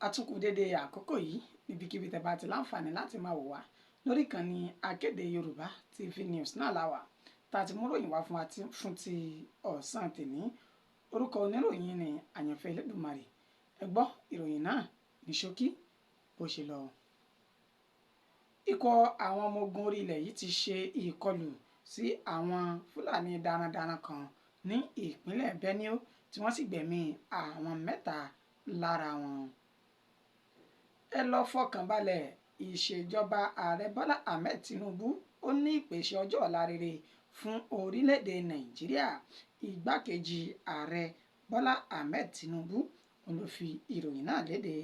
Àtúnkù dédé àkókò yìí níbikíbi tẹ́ bá ti láǹfààní láti máa wò wá lórí ìkànnì Akéde Yorùbá TV News náà láwà tá a ti mú ròyìn wá fún ti ọ̀sán tèmi. Orúkọ oníròyìn ni Àyànfẹ́ Elédùmarè. Ẹ gbọ́ ìròyìn náà ní ṣókí bó ṣe lọ. Ikọ̀ àwọn ọmọ ogun orí ilẹ̀ yìí ti ṣe ìkọlù sí àwọn Fúlàní darandaran kan ní ìpínlẹ̀ Benue tí wọ́n sì gbẹ̀mí àwọn 3 lára wọn. Ẹ lọ fọkàn balẹ̀, ìṣèjọba ààrẹ Bọ́lá Ahmed Tinubu ó ní ìpèsè ọjọ́ ọ̀la rere fún orílẹ̀-èdè Nàìjíríà. Igbákejì ààrẹ Bọ́lá Ahmed Tinubu ló fi ìròyìn náà léde.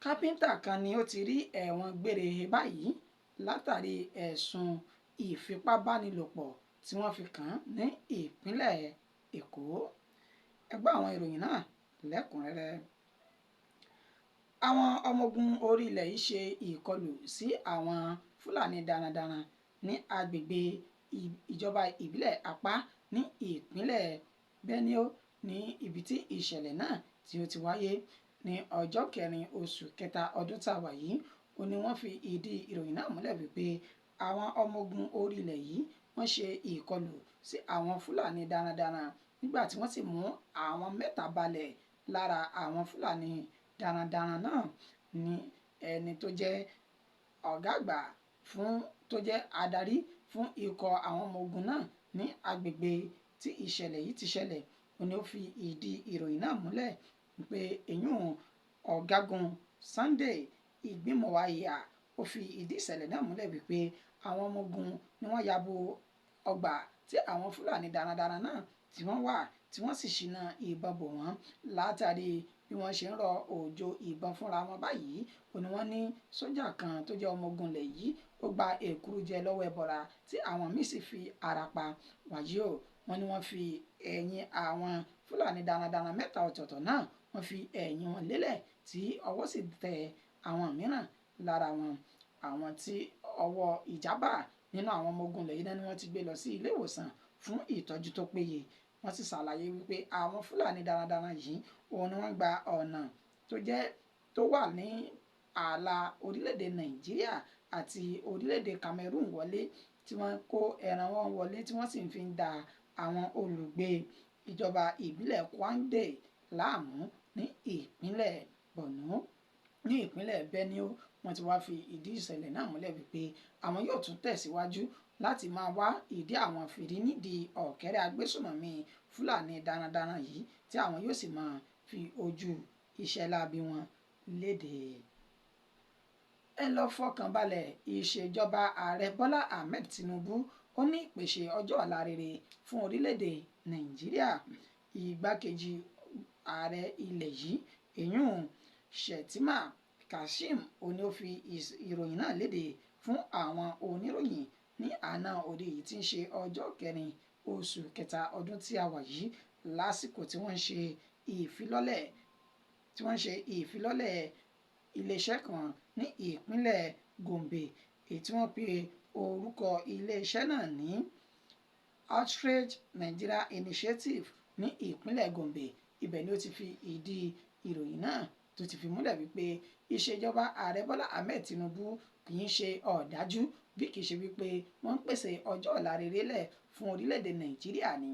Kápẹ́ńtà kan ni ó ti rí ẹ̀wọ̀n gbére báyìí látàrí ẹ̀sùn ìfipábánilòpọ̀ tí wọ́n fi kàn án ní ìpínlẹ̀ Èkó. Ẹ gbọ́ àwọn ìròyìn náà lẹ́kùnrẹ́rẹ́. Àwọn ọmọ ogun orí ilẹ̀ yìí ṣe ìkọlù sí àwọn Fúlàní darandaran ní agbègbè ìjọba ìbílẹ̀ Apá ní ìpínlẹ̀ Benue ní ibi tí ìṣẹ̀lẹ̀ náà tí ó ti wáyé ní ọjọ́ 4 oṣù kẹta ọdún tá a wà yìí. Ó ní wọ́n fi ìdí ìròyìn náà múlẹ̀ wípé àwọn ọmọ ogun orí ilẹ̀ yìí wọ́n ṣe ìkọlù sí àwọn Fúlàní darandaran nígbà tí wọ́n sì mú àwọn 3 balẹ̀ lára àwọn Fúlàní darandaran náà. Ní ẹni tó jẹ́ ọ̀gá àgbà tó jẹ́ adarí fún ikọ̀ àwọn ọmọ ogun náà ní agbègbè tí ìṣẹ̀lẹ̀ yìí ti ṣẹlẹ̀. Ó ní ó fi ìdí ìròyìn náà múlẹ̀ pé èyún ọ̀gágun Sunday Ìgbìmọ̀wáyà ó fi ìdí ìṣẹ̀lẹ̀ náà múlẹ̀ wípé àwọn ọmọ ogun ni wọ́n ya bo ọgbà tí àwọn Fúlàní darandaran náà tí wọ́n wà tí wọ́n sì ṣínà ìbọn bò wọ́n látàrí bí wọ́n ṣe ń rọ òjò ìbọn fúnra wọn báyìí. Ó ní wọ́n ní sójà kan tó jẹ́ ọmọ ogun ilẹ̀ yìí ó gba èkúrújẹ lọ́wọ́ ẹbọra tí àwọn míì sì fi ara pa. Wàyí o, wọ́n ní wọ́n fi ẹ̀yìn àwọn Fúlàní darandaran 3 ọ̀tọ̀ọ̀tọ̀ náà wọ́n fi ẹ̀yìn wọn lélẹ̀ tí ọwọ́ sì tẹ àwọn mìíràn lára wọn. Àwọn tí ọwọ́ ìjábá nínú àwọn ọmọ ogun ilẹ̀ yìí náà ni wọ́n ti gbé lọ sí ilé ìwòsàn fún ìtọ́jú tó péye. Wọ́n sì ṣàlàyé wípé àwọn Fúlàní darandaran yìí òun ni wọ́n gba ọ̀nà tó wà ní ààlà orílẹ̀-èdè Nàìjíríà àti orílẹ̀-èdè Cameroon wọlé tí wọ́n kó ẹran wọn wọlé tí wọ́n sì fi ń da àwọn olùgbé ìjọba ìbílẹ̀ Kwande láàmú ní ìpínlẹ̀ Borno. Ní ìpínlẹ̀ Benue wọ́n ti wá fi ìdí ìṣẹ̀lẹ̀ náà múlẹ̀ wípé àwọn yóò tún tẹ̀síwájú láti máa wá ìdí àwọn fìrí nídìí ọ̀kẹ́rẹ́ agbésùnmọ̀mí Fúlàní darandaran yìí tí àwọn yóò sì máa fi ojú iṣẹ́ láabi wọn léde. Ẹ lọ fọkàn balẹ̀, ìṣèjọba ààrẹ Bọ́lá Ahmed Tinubu ó ní ìpèsè ọjọ́ ọ̀la rere fún orílẹ̀-èdè Nàìjíríà. Igbákejì ààrẹ ilẹ̀ yìí èyún Shettima Kashim ó ní ó fi ìròyìn náà léde fún àwọn oníròyìn ní àná òde yìí tí ń ṣe ọjọ́ 4 oṣù kẹta ọdún tí a wà yìí lásìkò tí wọ́n ṣe ìfilọ́lẹ̀ iléeṣẹ́ kan ní ìpínlẹ̀ Gombe èyí tí wọ́n pe orúkọ iléeṣẹ́ náà ní Outrage Nigeria Initiative ní ìpínlẹ̀ Gombe. Ibẹ̀ ni ó ti fi ìdí ìròyìn náà tó ti fi múlẹ̀ wípé ìṣèjọba ààrẹ Bọ́lá Ahmed Tinubu kì í ṣe ọ̀dájú bí kì í ṣe wípé wọ́n ń pèsè ọjọ́ ọ̀la rere lẹ̀ fún orílẹ̀-èdè Nàìjíríà ni.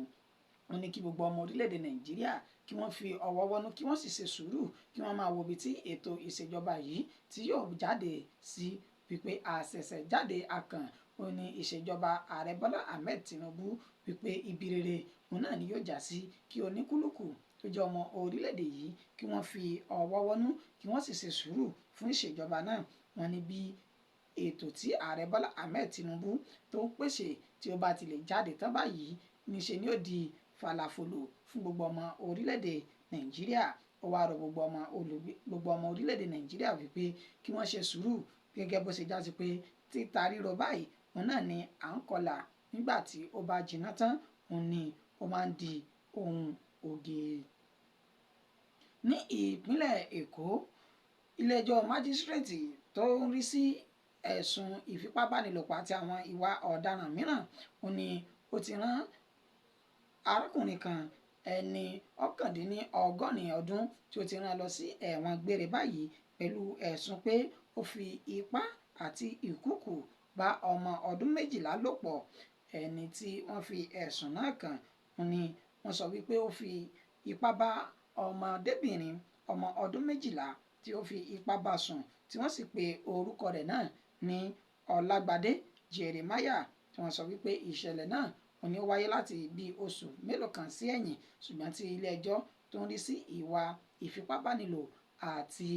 Wọ́n ní kí gbogbo ọmọ orílẹ̀-èdè Nàìjíríà kí wọ́n fi ọwọ́ wọnú kí wọ́n sì ṣe sùúrù kí wọ́n máa wo ibi tí ètò ìṣèjọba yìí tí yóò jáde sí wípé àṣẹ̀ṣẹ̀ jáde akàn. Ó ní ìṣèjọba ààrẹ Bọ́lá Ahmed Tinubu wípé ibi rere òun náà ni yóò já sí kí oníkúlùkù tó jẹ́ ọmọ orílẹ̀-èdè yìí kí wọ́n fi ọwọ́ wọnú kí wọ́n sì ṣe sùúrù fún ìṣèjọba náà. Wọ́n ní bí ètò tí ààrẹ Bọ́lá Ahmed Tinubu tó ń pèsè tí ó bá ti lè jáde tán báyìí níṣe ni ó di falafolo fún gbogbo ọmọ orílẹ̀-èdè Nàìjíríà. Ó wá rọ gbogbo ọmọ orílẹ̀-èdè Nàìjíríà wípé kí wọ́n ṣe sùúrù gẹ́gẹ́ bó ṣe já sí pé títa ríro báyìí òun náà ni à ń kọlà nígbà tí ó bá jiná tán òun ni ó máa ń di ohun oge. Ní ìpínlẹ̀ Èkó, ilé-ẹjọ́ májísírèètì tó ń rí sí ẹ̀sùn ìfipábánilòpọ̀ àti àwọn ìwà ọ̀daràn mìíràn ó ní ó ti rán arákùnrin kan ẹni ọ̀kàndínlọ́gọ́rin ọdún tí ó ti rán lọ sí ẹ̀wọ̀n gbére báyìí pẹ̀lú ẹ̀sùn pé ó fi ipá àti ìkúùkù bá ọmọ ọdún 12 lò pọ̀. Ẹni tí wọ́n fi ẹ̀sùn náà kàn ni wọ́n sọ wípé ó fi ipá bá ọmọdébìnrin ọmọ ọdún 12 tí ó fi ipá bá sùn tí wọ́n sì pe orúkọ rẹ̀ náà ní Ọlágbadé Jeremiah, tí wọ́n sọ wípé ìṣẹ̀lẹ̀ náà ó wáyé láti bí oṣù mélòó kan sí ẹ̀yìn, ṣùgbọ́n tí ilé ẹjọ́ tó ń rí sí ìwà ìfipábánilò àti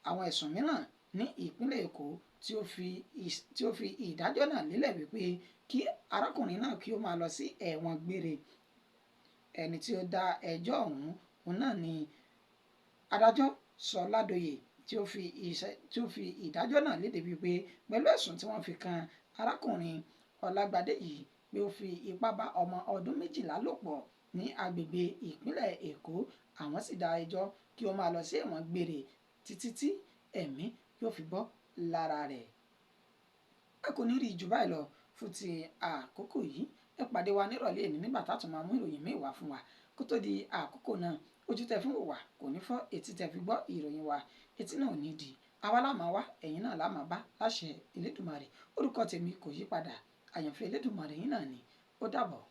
àwọn ẹ̀sùn mìíràn ní ìpínlẹ̀ Èkó tí ó fi ìdájọ́ náà lélẹ̀ wípé kí arákùnrin náà kí ó máa lọ sí ẹ̀wọ̀n gbére. Ẹni tí ó dá ẹjọ́ ọ̀hún náà ni adájọ́ Sọládòye tí ó fi ìdájọ́ náà léde wípé pẹ̀lú ẹ̀sùn tí wọ́n fi kan arákùnrin Ọlágbadé yìí pé ó fi ipá bá ọmọ ọdún 12 lò pọ̀ ní agbègbè ìpínlẹ̀ Èkó, àwọn sì dá ẹjọ́ kí ó máa lọ sí ẹ̀wọ̀n gbére títí tí ẹ̀mí yóò fi bọ́ lára rẹ̀. A kò ní rí jù báyìí lọ fún ti àkókò yìí. Ẹ pàdé wa nírọ̀lẹ́ èní nígbà tá a tún máa mú ìròyìn míì wá fún wa. Kó tó di àkókò náà, ojú tẹ́ fún wa kò ní fọ́, etí tẹ́ fi gbọ́ ìròyìn wa, etí náà ò ní di. Àwa la máa wá, ẹ̀yin náà la máa bá láṣẹ Elédùmarè. Orúkọ tèmi kò yí padà, àyànfẹ́ Elédùmarè yín náà ni. Ó dàbọ̀.